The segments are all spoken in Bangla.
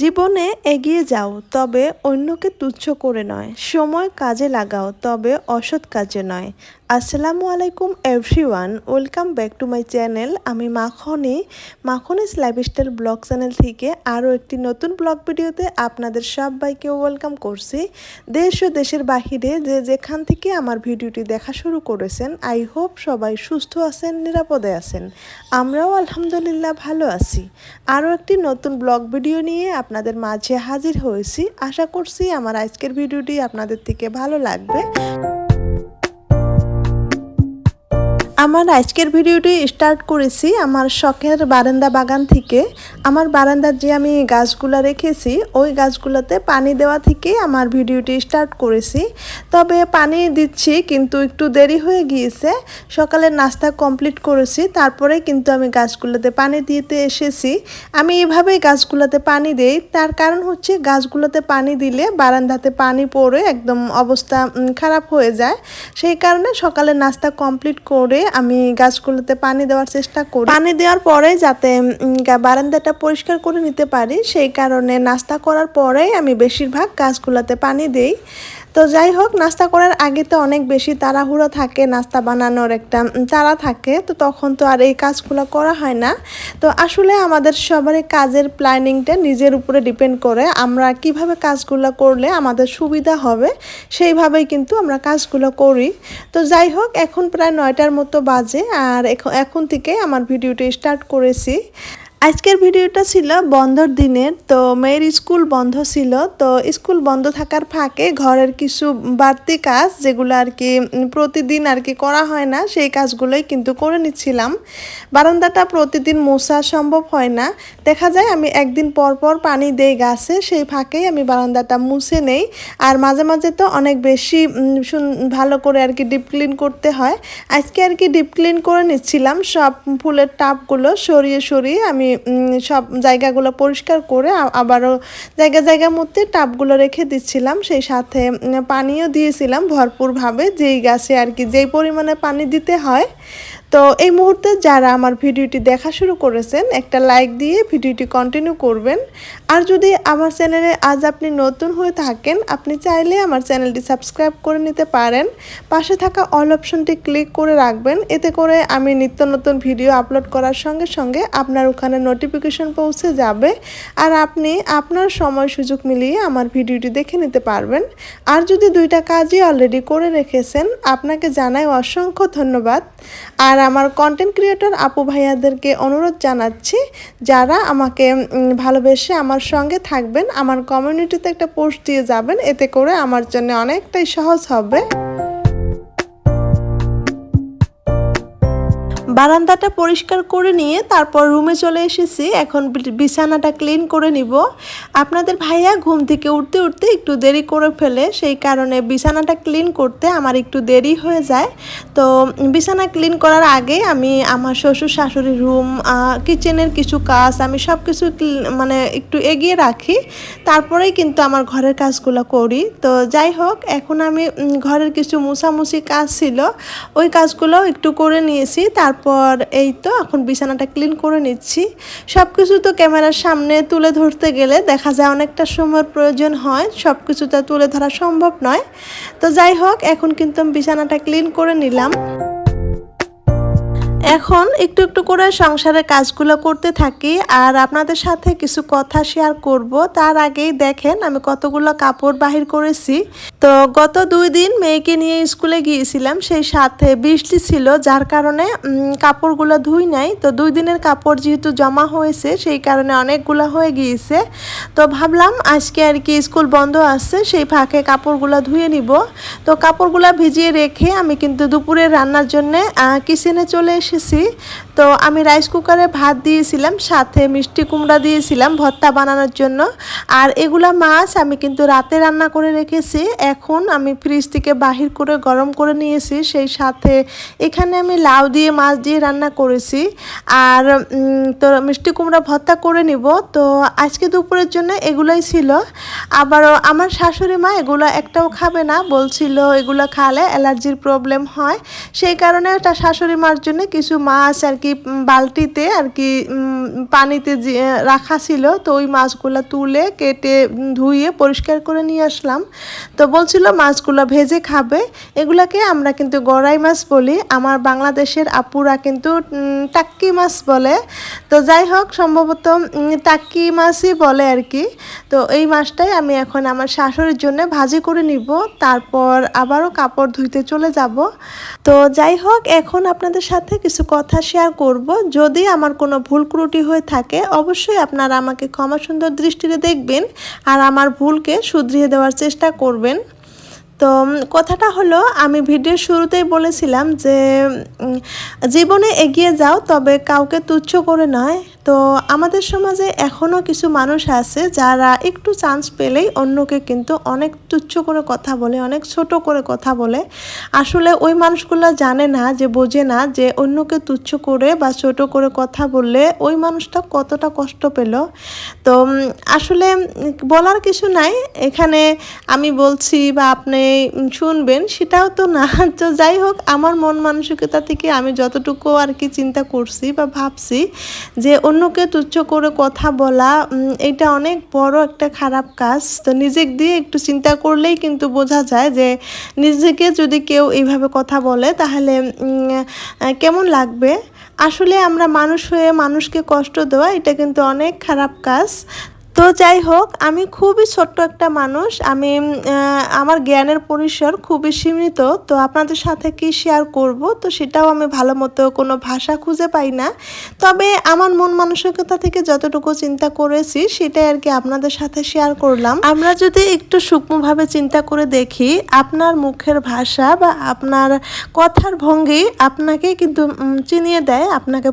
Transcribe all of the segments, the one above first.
জীবনে এগিয়ে যাও, তবে অন্যকে তুচ্ছ করে নয়। সময় কাজে লাগাও, তবে অসৎ কাজে নয়। আসসালামু আলাইকুম everyone, welcome back to my channel. আমি মাখনিস লাইফস্টাইল ব্লগ চ্যানেল থেকে আরও একটি নতুন ব্লগ ভিডিওতে আপনাদের সবাইকে ওয়েলকাম করছি। দেশ ও দেশের বাহিরে যে যেখান থেকে আমার ভিডিওটি দেখা শুরু করেছেন, আই হোপ সবাই সুস্থ আছেন, নিরাপদে আছেন। আমরাও আলহামদুলিল্লাহ ভালো আছি। আরও একটি নতুন ব্লগ ভিডিও নিয়ে আপনাদের মাঝে হাজির হয়েছি। আশা করছি আমার আজকের ভিডিওটি আপনাদের থেকে ভালো লাগবে। আমার আজকের ভিডিওটি স্টার্ট করেছি আমার শখের বারান্দা বাগান থেকে। আমার বারান্দার যে আমি গাছগুলো রেখেছি, ওই গাছগুলোতে পানি দেওয়া থেকে আমার ভিডিওটি স্টার্ট করেছি। তবে পানি দিচ্ছি কিন্তু একটু দেরি হয়ে গিয়েছে। সকালে নাস্তা কমপ্লিট করেছি, তারপরে কিন্তু আমি গাছগুলোতে পানি দিতে এসেছি। আমি এভাবেই গাছগুলোতে পানি দেই, তার কারণ হচ্ছে গাছগুলোতে পানি দিলে বারান্দাতে পানি পড়ে একদম অবস্থা খারাপ হয়ে যায়। সেই কারণে সকালে নাস্তা কমপ্লিট করে আমি গাছগুলোতে পানি দেওয়ার চেষ্টা করি। পানি দেওয়ার পরে যাতে বারান্দাটা পরিষ্কার করে নিতে পারি, সেই কারণে নাস্তা করার পরেই আমি বেশিরভাগ গাছগুলোতে পানি দেই। তো যাই হোক, নাস্তা করার আগে তো অনেক বেশি তাড়াহুড়ো থাকে, নাস্তা বানানোর একটা তাড়া থাকে, তো তখন তো আর এই কাজগুলো করা হয় না। তো আসলে আমাদের সবারই কাজের প্ল্যানিংটা নিজের উপরে ডিপেন্ড করে। আমরা কিভাবে কাজগুলো করলে আমাদের সুবিধা হবে, সেইভাবেই কিন্তু আমরা কাজগুলো করি। তো যাই হোক, এখন প্রায় 9টার মতো বাজে, আর এখন থেকে আমার ভিডিওটি স্টার্ট করেছি। আজকের ভিডিওটা ছিল বন্ধর দিনের। তো মেয়ের স্কুল বন্ধ ছিল, তো স্কুল বন্ধ থাকার ফাঁকে ঘরের কিছু বাড়তি কাজ, যেগুলো আর কি প্রতিদিন আর কি করা হয় না, সেই কাজগুলোই কিন্তু করে নিচ্ছিলাম। বারান্দাটা প্রতিদিন মোছা সম্ভব হয় না, দেখা যায় আমি একদিন পর পর পানি দেই গাছে, সেই ফাঁকেই আমি বারান্দাটা মুছে নেই। আর মাঝে মাঝে তো অনেক বেশি ভালো করে আর কি ডিপ ক্লিন করতে হয়। আজকে আর কি ডিপ ক্লিন করে নিচ্ছিলাম, সব ফুলের টাবগুলো সরিয়ে সরিয়ে আমি সব জায়গাগুলো পরিষ্কার করে আবারও জায়গার মধ্যে টাবগুলো রেখে দিচ্ছিলাম। সেই সাথে পানিও দিয়েছিলাম ভরপুরভাবে, যেই গাছে আর কি যেই পরিমাণে পানি দিতে হয়। তো এই মুহূর্তে যারা আমার ভিডিওটি দেখা শুরু করেছেন, একটা লাইক দিয়ে ভিডিওটি কন্টিনিউ করবেন। আর যদি আমার চ্যানেলে আজ আপনি নতুন হয়ে থাকেন, আপনি চাইলে আমার চ্যানেলটি সাবস্ক্রাইব করে নিতে পারেন। পাশে থাকা অল অপশনটি ক্লিক করে রাখবেন, এতে করে আমি নিত্য নতুন ভিডিও আপলোড করার সঙ্গে সঙ্গে আপনার ওখানে নোটিফিকেশন পৌঁছে যাবে, আর আপনি আপনার সময় সুযোগ মিলিয়ে আমার ভিডিওটি দেখে নিতে পারবেন। আর যদি দুইটা কাজই অলরেডি করে রেখেছেন, আপনাকে জানাই অসংখ্য ধন্যবাদ। আর আমার কন্টেন্ট ক্রিয়েটর আপু ভাইয়াদেরকে অনুরোধ জানাচ্ছি, যারা আমাকে ভালোবেসে আমার সঙ্গে থাকবেন, আমার কমিউনিটিতে একটা পোস্ট দিয়ে যাবেন, এতে করে আমার জন্য অনেকটাই সহজ হবে। বারান্দাটা পরিষ্কার করে নিয়ে তারপর রুমে চলে এসেছি। এখন বিছানাটা ক্লিন করে নিব। আপনাদের ভাইয়া ঘুম থেকে উঠতে উঠতে একটু দেরি করে ফেলে, সেই কারণে বিছানাটা ক্লিন করতে আমার একটু দেরি হয়ে যায়। তো বিছানা ক্লিন করার আগে আমি আমার শ্বশুর শাশুড়ির রুম, কিচেনের কিছু কাজ আমি সব কিছু মানে একটু এগিয়ে রাখি, তারপরেই কিন্তু আমার ঘরের কাজগুলো করি। তো যাই হোক, এখন আমি ঘরের কিছু মুছামুছি কাজ ছিল, ওই কাজগুলো একটু করে নিয়েছি। তারপর এই তো এখন বিছানাটা ক্লিন করে নিচ্ছি। সব কিছু তো ক্যামেরার সামনে তুলে ধরতে গেলে দেখা যায় অনেকটা সময়ের প্রয়োজন হয়, সব কিছু তো তুলে ধরা সম্ভব নয়। তো যাই হোক, এখন কিন্তু আমি বিছানাটা ক্লিন করে নিলাম। এখন একটু একটু করে সংসারের কাজগুলো করতে থাকি, আর আপনাদের সাথে কিছু কথা শেয়ার করব। তার আগেই দেখেন আমি কতগুলো কাপড় বাহির করেছি। তো গত 2 দিন মেয়েকে নিয়ে স্কুলে গিয়েছিলাম, সেই সাথে বৃষ্টি ছিল, যার কারণে কাপড়গুলো ধুই নাই। তো 2 দিনের কাপড় যেহেতু জমা হয়েছে, সেই কারণে অনেকগুলো হয়ে গিয়েছে। তো ভাবলাম আজকে আর কি স্কুল বন্ধ আছে, সেই ফাঁকে কাপড়গুলো ধুয়ে নিব। তো কাপড়গুলো ভিজিয়ে রেখে আমি কিন্তু দুপুরে রান্নার জন্য কিচেনে চলে এসেছি। তো আমি রাইস কুকারে ভাত দিয়েছিলাম, সাথে মিষ্টি কুমড়া দিয়েছিলাম ভর্তা বানানোর জন্য। আর এগুলা মাছ আমি কিন্তু রাতে রান্না করে রেখেছি, এখন আমি ফ্রিজ থেকে বাহির করে গরম করে নিয়েছি। সেই সাথে এখানে আমি লাউ দিয়ে মাছ দিয়ে রান্না করেছি, আর তো মিষ্টি কুমড়া ভর্তা করে নিব। তো আজকে দুপুরের জন্য এগুলোই ছিল। আবারও আমার শাশুড়ি মা এগুলো একটাও খাবে না, বলছিল এগুলো খালে অ্যালার্জির প্রবলেম হয়। সেই কারণে শাশুড়ি মার জন্য কিছু মাছ আর কি বালতিতে আর কি পানিতে রাখা ছিল। তো ওই মাছগুলো তুলে কেটে ধুয়ে পরিষ্কার করে নিয়ে আসলাম। তো বলছিল মাছগুলো ভেজে খাবে। এগুলাকে আমরা কিন্তু গড়াই মাছ বলি, আমার বাংলাদেশের আপুরা কিন্তু টাক্কি মাছ বলে। তো যাই হোক, সম্ভবত টাক্কি মাছই বলে আর কি। তো এই মাছটাই আমি এখন আমার শাশুড়ির জন্য ভাজি করে নিব, তারপর আবারও কাপড় ধুইতে চলে যাব। তো যাই হোক, এখন আপনাদের সাথে কিছু কথা শেয়ার করব। যদি আমার কোনো ভুল ত্রুটি হয়ে থাকে অবশ্যই আপনারা আমাকে ক্ষমা সুন্দর দৃষ্টিতে দেখবেন আর আমার ভুলকে শুধরিয়ে দেওয়ার চেষ্টা করবেন। তো কথাটা হলো, আমি ভিডিওর শুরুতেই বলেছিলাম যে জীবনে এগিয়ে যাও, তবে কাউকে তুচ্ছ করে নয়। তো আমাদের সমাজে এখনও কিছু মানুষ আছে যারা একটু চান্স পেলেই অন্যকে কিন্তু অনেক তুচ্ছ করে কথা বলে, অনেক ছোট করে কথা বলে। আসলে ওই মানুষগুলো জানে না, যে বোঝে না যে অন্যকে তুচ্ছ করে বা ছোট করে কথা বললে ওই মানুষটা কতটা কষ্ট পেল। তো আসলে বলার কিছু নাই, এখানে আমি বলছি বা আপনি শুনবেন সেটাও তো না। তো যাই হোক, আমার মন মানসিকতা থেকে আমি যতটুকু আর কি চিন্তা করছি বা ভাবছি যে অন্যকে তুচ্ছ করে কথা বলা এটা অনেক বড় একটা খারাপ কাজ। তো নিজেকে দিয়ে একটু চিন্তা করলেই কিন্তু বোঝা যায় যে নিজেকে যদি কেউ এইভাবে কথা বলে তাহলে কেমন লাগবে। আসলে আমরা মানুষ হয়ে মানুষকে কষ্ট দেওয়া এটা কিন্তু অনেক খারাপ কাজ। তো যাই হোক, আমি খুবই ছোট্ট একটা মানুষ, আমি আমার জ্ঞানের পরিসর খুবই সীমিত। তো আপনাদের সাথে কি শেয়ার করব, তো সেটাও আমি ভালো মতো কোনো ভাষা খুঁজে পাই না। তবে আমার মন মানসিকতা থেকে যতটুকু চিন্তা করেছি সেটাই আর কি আপনাদের সাথে শেয়ার করলাম। আমরা যদি একটু সূক্ষ্মভাবে চিন্তা করে দেখি, আপনার মুখের ভাষা বা আপনার কথার ভঙ্গি আপনাকে কিন্তু চিনিয়ে দেয়, আপনাকে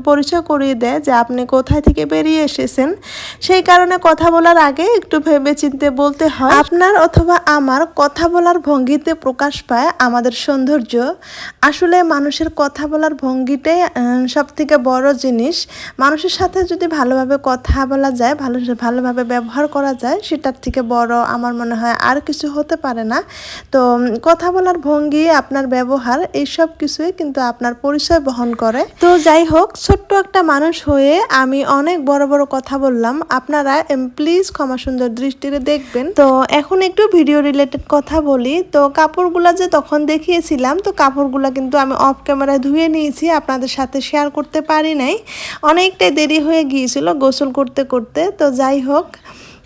পরিচয় করিয়ে দেয় যে আপনি কোথায় থেকে বেরিয়ে এসেছেন। সেই কারণে কথা বলার আগে একটু ভেবে চিন্তে বলতে হয়। আপনার অথবা আমার কথা বলার ভঙ্গিতে প্রকাশ পায় আমাদের সৌন্দর্য। আসলে মানুষের কথা বলার ভঙ্গিটাই সব থেকে বড় জিনিস। মানুষের সাথে যদি ভালোভাবে কথা বলা যায়, ভালোভাবে ব্যবহার করা যায়, সেটার থেকে বড় আমার মনে হয় আর কিছু হতে পারে না। তো কথা বলার ভঙ্গি, আপনার ব্যবহার, এইসব কিছুই কিন্তু আপনার পরিচয় বহন করে। তো যাই হোক, ছোট্ট একটা মানুষ হয়ে আমি অনেক বড় বড় কথা বললাম, আপনারা প্লিজ ক্ষমা সুন্দর দৃষ্টিতে দেখবেন। তো এখন একটু ভিডিও রিলেটেড কথা বলি। তো কাপড়গুলা যে তখন দেখিয়েছিলাম, তো কাপড়গুলা কিন্তু আমি অফ ক্যামেরায় ধুয়ে নিয়েছি, আপনাদের সাথে শেয়ার করতে পারি নাই, অনেকটাই দেরি হয়ে গিয়েছিল গোসল করতে করতে। তো যাই হোক,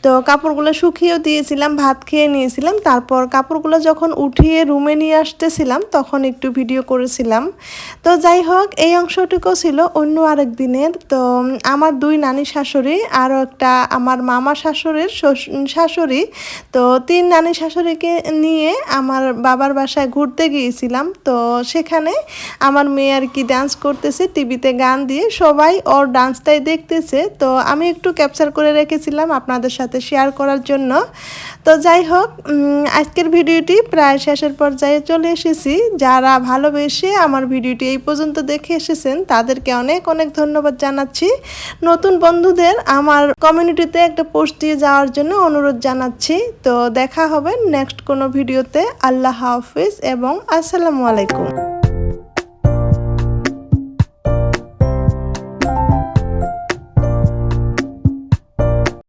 তো কাপড়গুলো শুকিয়েও দিয়েছিলাম, ভাত খেয়ে নিয়েছিলাম, তারপর কাপড়গুলো যখন উঠিয়ে রুমে নিয়ে আসতেছিলাম তখন একটু ভিডিও করেছিলাম। তো যাই হোক, এই অংশটুকু ছিল অন্য আরেক দিনের। তো আমার দুই নানি শাশুড়ি, আরও একটা আমার মামা শাশুড়ির শাশুড়ি, তো 3 নানি শাশুড়িকে নিয়ে আমার বাবার বাসায় ঘুরতে গিয়েছিলাম। তো সেখানে আমার মেয়ে আর কি ডান্স করতেছে, টিভিতে গান দিয়ে সবাই ওর ডান্সটাই দেখতেছে। তো আমি একটু ক্যাপচার করে রেখেছিলাম আপনাদের সাথে শেয়ার করার জন্য। তো যাই হোক, আজকের ভিডিওটি প্রায় শেষের পর্যায়ে চলে এসেছি। যারা ভালোবেসে আমার ভিডিওটি এই পর্যন্ত দেখে এসেছেন তাদেরকে অনেক অনেক ধন্যবাদ জানাচ্ছি। নতুন বন্ধুদের আমার কমিউনিটিতে একটা পোস্ট দিয়ে যাওয়ার জন্য অনুরোধ জানাচ্ছি। তো দেখা হবে নেক্সট কোনো ভিডিওতে। আল্লাহ হাফিজ এবং আসসালামু আলাইকুম।